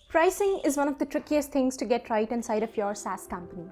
Pricing is one of the trickiest things to get right inside of your SaaS company.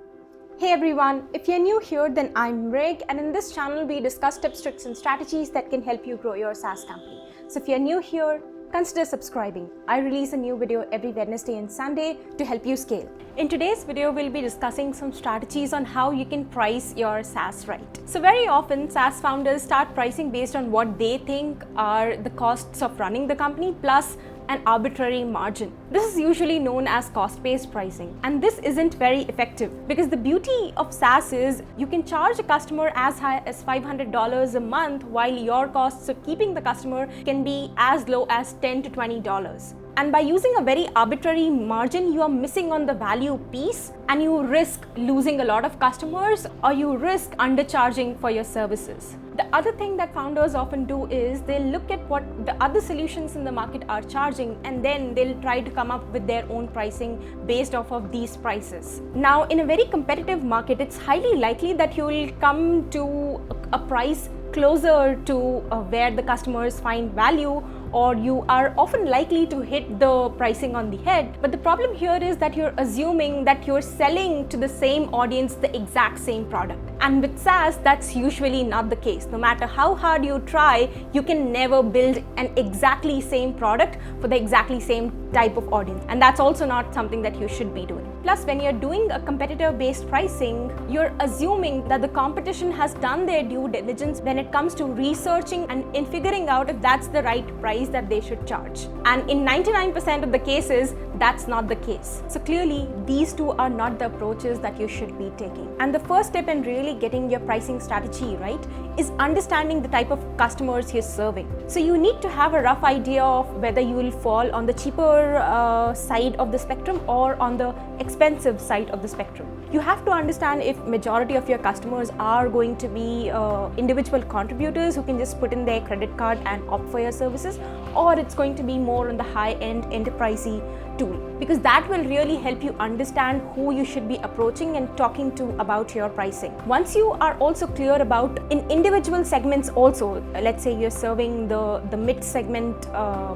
Hey everyone, if you're new here, then I'm Rig, and in this channel we discuss tips, tricks and strategies that can help you grow your SaaS company. So if you're new here, consider subscribing. I release a new video every Wednesday and Sunday to help you scale. In today's video, we'll be discussing some strategies on how you can price your SaaS right. So very often, SaaS founders start pricing based on what they think are the costs of running the company plus an arbitrary margin. This is usually known as cost-based pricing, and this isn't very effective because the beauty of SaaS is you can charge a customer as high as $500 a month while your costs of keeping the customer can be as low as $10 to $20. And by using a very arbitrary margin, you are missing on the value piece and you risk losing a lot of customers or you risk undercharging for your services. The other thing that founders often do is they look at what the other solutions in the market are charging and then they'll try to come up with their own pricing based off of these prices. Now, in a very competitive market, it's highly likely that you will come to a price closer to where the customers find value, or you are often likely to hit the pricing on the head. But the problem here is that you're assuming that you're selling to the same audience the exact same product. And with SaaS, that's usually not the case. No matter how hard you try, you can never build an exactly same product for the exactly same type of audience. And that's also not something that you should be doing. Plus, when you're doing a competitor-based pricing, you're assuming that the competition has done their due diligence when it comes to researching and in figuring out if that's the right price that they should charge. And in 99% of the cases, that's not the case. So clearly, these two are not the approaches that you should be taking. And the first step in really getting your pricing strategy right is understanding the type of customers you're serving. So you need to have a rough idea of whether you will fall on the cheaper side of the spectrum or on the expensive side of the spectrum. You have to understand if majority of your customers are going to be individual contributors who can just put in their credit card and opt for your services, or it's going to be more on the high-end enterprisey tool, because that will really help you understand who you should be approaching and talking to about your pricing. Once you are also clear about in individual segments also, let's say you're serving the mid-segment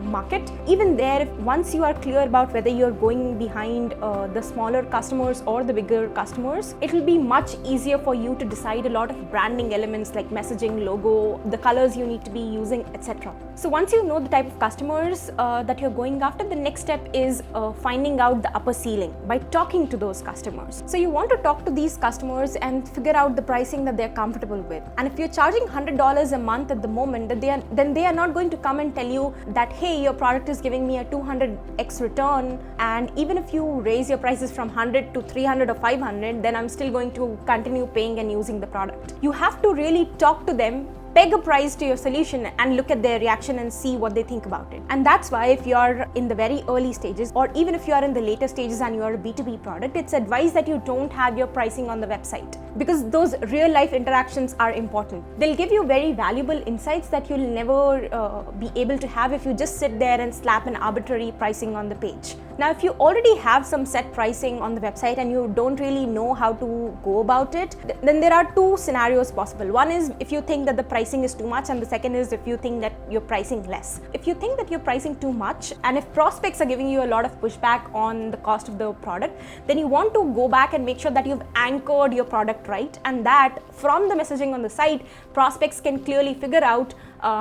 market, even there, once you are clear about whether you're going behind the smaller customers or the bigger customers, it will be much easier for you to decide a lot of branding elements like messaging, logo, the colors you need to be using, etc. So once you know the type of customers that you're going after, the next step is finding out the upper ceiling by talking to those customers. So you want to talk to these customers and figure out the pricing that they're comfortable with. And if you're charging $100 a month at the moment, then they are not going to come and tell you that, hey, your product is giving me a 200x return, and even if you raise your prices from 100 to 300 or 500, then I'm still going to continue paying and using the product. You have to really talk to them, peg a price to your solution and look at their reaction and see what they think about it. And that's why if you're in the very early stages, or even if you are in the later stages and you're a B2B product, it's advised that you don't have your pricing on the website, because those real life interactions are important. They'll give you very valuable insights that you'll never be able to have if you just sit there and slap an arbitrary pricing on the page. Now, if you already have some set pricing on the website and you don't really know how to go about it, then there are two scenarios possible. One is if you think that the pricing is too much, and the second is if you think that you're pricing less. If you think that you're pricing too much, and if prospects are giving you a lot of pushback on the cost of the product, then you want to go back and make sure that you've anchored your product right, and that from the messaging on the site, prospects can clearly figure out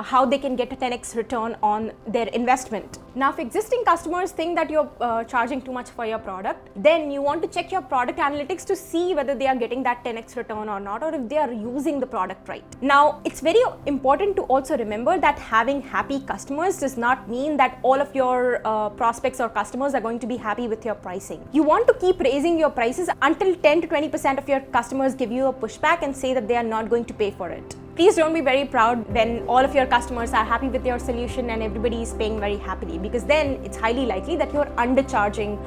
how they can get a 10x return on their investment. Now, if existing customers think that you're charging too much for your product, then you want to check your product analytics to see whether they are getting that 10x return or not, or if they are using the product right. Now, it's very important to also remember that having happy customers does not mean that all of your prospects or customers are going to be happy with your pricing. You want to keep raising your prices until 10 to 20% of your customers give you a pushback and say that they are not going to pay for it. Please don't be very proud when all of your customers are happy with your solution and everybody is paying very happily, because then it's highly likely that you're undercharging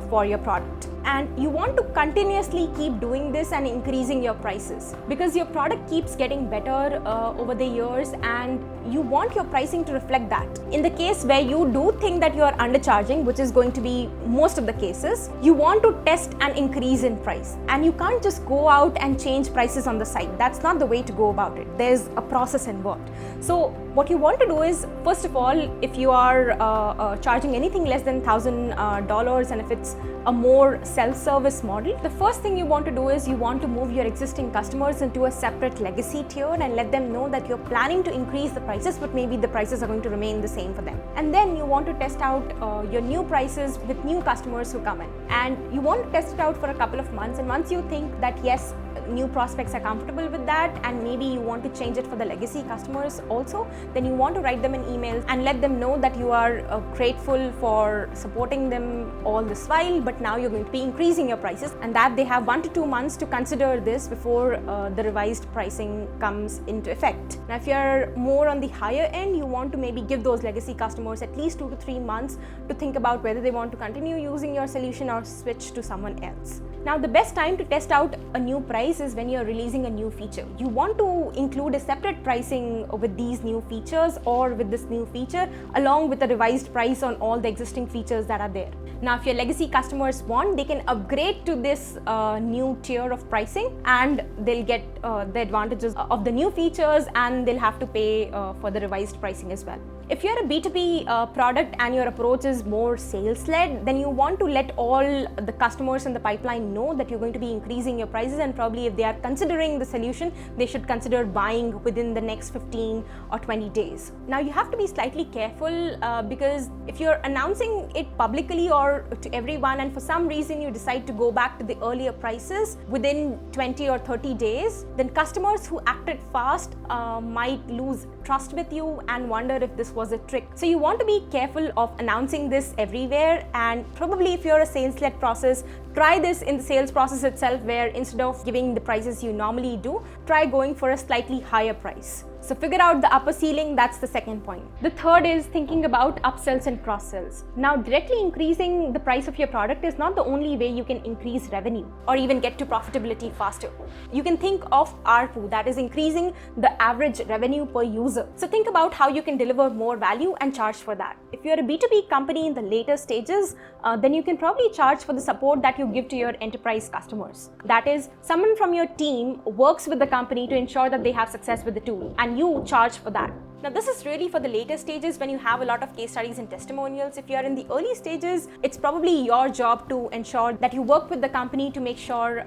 for your product. And you want to continuously keep doing this and increasing your prices, because your product keeps getting better over the years, and you want your pricing to reflect that. In the case where you do think that you are undercharging, which is going to be most of the cases, you want to test an increase in price. And you can't just go out and change prices on the site. That's not the way to go about it. There's a process involved. So what you want to do is, first of all, if you are charging anything less than $1,000 and if it's a more self-service model, the first thing you want to do is you want to move your existing customers into a separate legacy tier and let them know that you're planning to increase the prices, but maybe the prices are going to remain the same for them. And then you want to test out your new prices with new customers who come in. And you want to test it out for a couple of months. And once you think that yes, new prospects are comfortable with that, and maybe you want to change it for the legacy customers also, then you want to write them an email and let them know that you are grateful for supporting them all this while, but now you're going to be increasing your prices, and that they have 1 to 2 months to consider this before the revised pricing comes into effect. Now, if you're more on the higher end, you want to maybe give those legacy customers at least 2 to 3 months to think about whether they want to continue using your solution or switch to someone else. Now, the best time to test out a new price is when you're releasing a new feature. You want to include a separate pricing with these new features or with this new feature along with a revised price on all the existing features that are there. Now, if your legacy customers want, they can upgrade to this new tier of pricing and they'll get the advantages of the new features, and they'll have to pay for the revised pricing as well. If you're a B2B product and your approach is more sales-led, then you want to let all the customers in the pipeline know that you're going to be increasing your prices, and probably if they are considering the solution, they should consider buying within the next 15 or 20 days. Now, you have to be slightly careful because if you're announcing it publicly or to everyone and for some reason you decide to go back to the earlier prices within 20 or 30 days, then customers who acted fast might lose trust with you and wonder if this was a trick. So you want to be careful of announcing this everywhere, and probably if you're a sales-led process, try this in the sales process itself, where instead of giving the prices you normally do, try going for a slightly higher price. So figure out the upper ceiling, that's the second point. The third is thinking about upsells and cross-sells. Now, directly increasing the price of your product is not the only way you can increase revenue or even get to profitability faster. You can think of ARPU, that is increasing the average revenue per user. So think about how you can deliver more value and charge for that. If you're a B2B company in the later stages, then you can probably charge for the support that you give to your enterprise customers. That is, someone from your team works with the company to ensure that they have success with the tool, and you charge for that. Now, this is really for the later stages when you have a lot of case studies and testimonials. If you are in the early stages, it's probably your job to ensure that you work with the company to make sure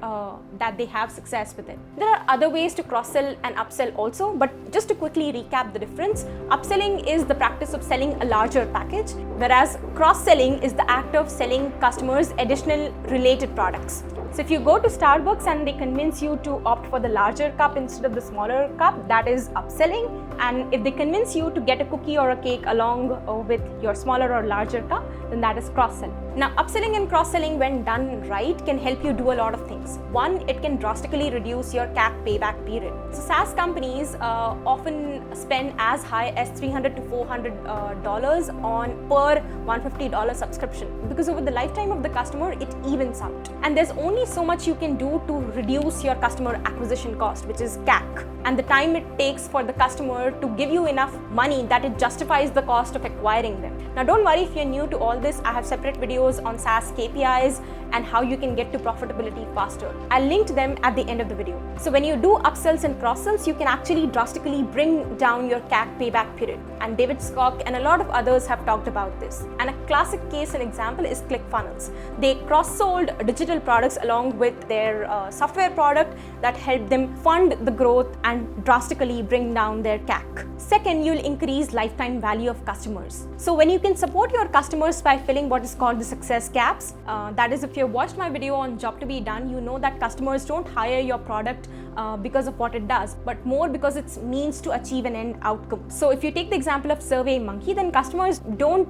that they have success with it. There are other ways to cross-sell and upsell also, but just to quickly recap the difference, upselling is the practice of selling a larger package, whereas cross-selling is the act of selling customers additional related products. So if you go to Starbucks and they convince you to opt for the larger cup instead of the smaller cup, that is upselling. And if they convince you to get a cookie or a cake along with your smaller or larger cup, then that is cross-sell. Now, upselling and cross-selling, when done right, can help you do a lot of things. One, it can drastically reduce your Cap Payback period. So SaaS companies often spend as high as $300 to $400 on per $150 subscription, because over the lifetime of the customer, it evens out. And there's only so much you can do to reduce your customer acquisition cost, which is CAC, and the time it takes for the customer to give you enough money that it justifies the cost of acquiring them. Now, don't worry if you're new to all this. I have separate videos on SaaS KPIs and how you can get to profitability faster. I'll link to them at the end of the video. So when you do upsells and cross-sells, you can actually drastically bring down your CAC payback period. And David Skok and a lot of others have talked about this. And a classic case and example is ClickFunnels. They cross-sold digital products along with their software product that helped them fund the growth and drastically bring down their CAC. Second, you'll increase lifetime value of customers. So when you can support your customers by filling what is called the success gaps, that is, if you've watched my video on job to be done, you know that customers don't hire your product because of what it does, but more because it's means to achieve an end outcome. So if you take the example of SurveyMonkey, then customers don't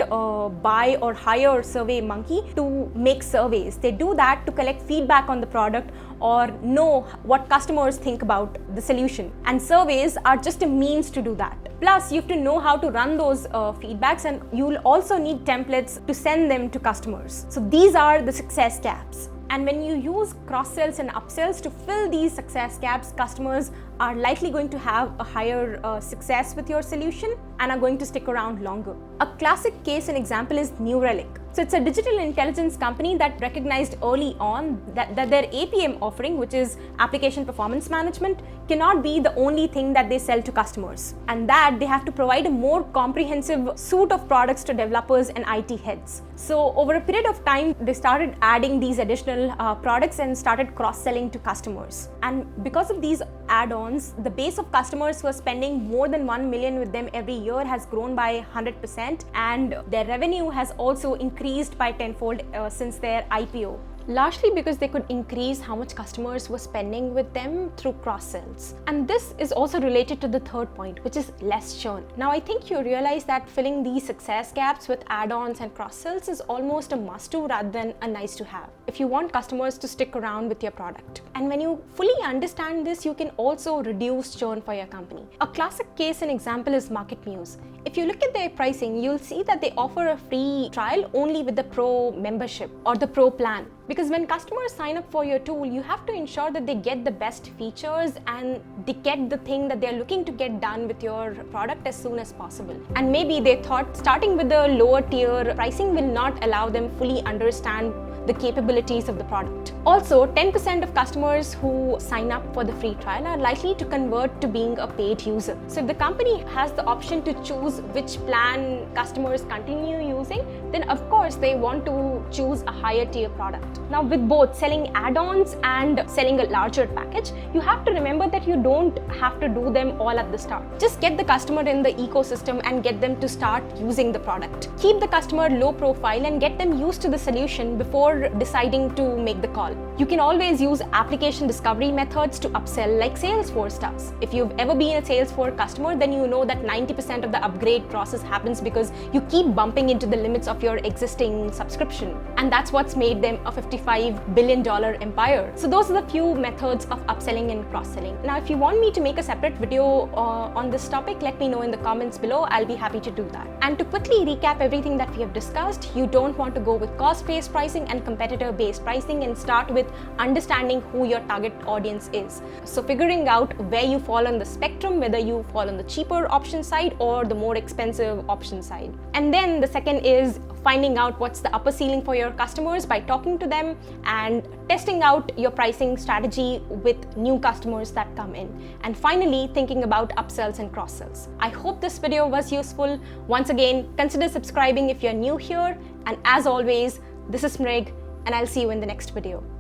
buy or hire SurveyMonkey to make surveys. They do that to collect feedback on the product or know what customers think about the solution. And surveys are just a means to do that. Plus, you have to know how to run those feedbacks, and you'll also need templates to send them to customers. So these are the success gaps. And when you use cross-sells and upsells to fill these success gaps, customers are likely going to have a higher success with your solution and are going to stick around longer. A classic case and example is New Relic. So it's a digital intelligence company that recognized early on that their APM offering, which is application performance management, cannot be the only thing that they sell to customers, and that they have to provide a more comprehensive suite of products to developers and IT heads. So over a period of time, they started adding these additional products and started cross-selling to customers. And because of these add-ons, the base of customers who are spending more than 1 million with them every year has grown by 100%, and their revenue has also increased by tenfold since their IPO. Largely because they could increase how much customers were spending with them through cross-sells. And this is also related to the third point, which is less churn. Now, I think you realize that filling these success gaps with add-ons and cross-sells is almost a must-do rather than a nice-to-have if you want customers to stick around with your product. And when you fully understand this, you can also reduce churn for your company. A classic case and example is MarketMuse. If you look at their pricing, you'll see that they offer a free trial only with the Pro membership or the Pro plan. Because when customers sign up for your tool, you have to ensure that they get the best features and they get the thing that they're looking to get done with your product as soon as possible. And maybe they thought starting with the lower tier pricing will not allow them fully understand the capabilities of the product. Also, 10% of customers who sign up for the free trial are likely to convert to being a paid user. So if the company has the option to choose which plan customers continue using, then of course they want to choose a higher tier product. Now, with both selling add-ons and selling a larger package, you have to remember that you don't have to do them all at the start. Just get the customer in the ecosystem and get them to start using the product. Keep the customer low profile and get them used to the solution before deciding to make the call. You can always use application discovery methods to upsell like Salesforce does. If you've ever been a Salesforce customer, then you know that 90% of the upgrade process happens because you keep bumping into the limits of your existing subscription. And that's what's made them a $55 billion empire. So those are the few methods of upselling and cross-selling. Now, if you want me to make a separate video on this topic, let me know in the comments below. I'll be happy to do that. And to quickly recap everything that we have discussed, you don't want to go with cost-based pricing and competitor-based pricing, and start with understanding who your target audience is. So figuring out where you fall on the spectrum, whether you fall on the cheaper option side or the more expensive option side. And then the second is finding out what's the upper ceiling for your customers by talking to them and testing out your pricing strategy with new customers that come in. And finally, thinking about upsells and cross-sells. I hope this video was useful. Once again, consider subscribing if you're new here. And as always, this is Mrig, and I'll see you in the next video.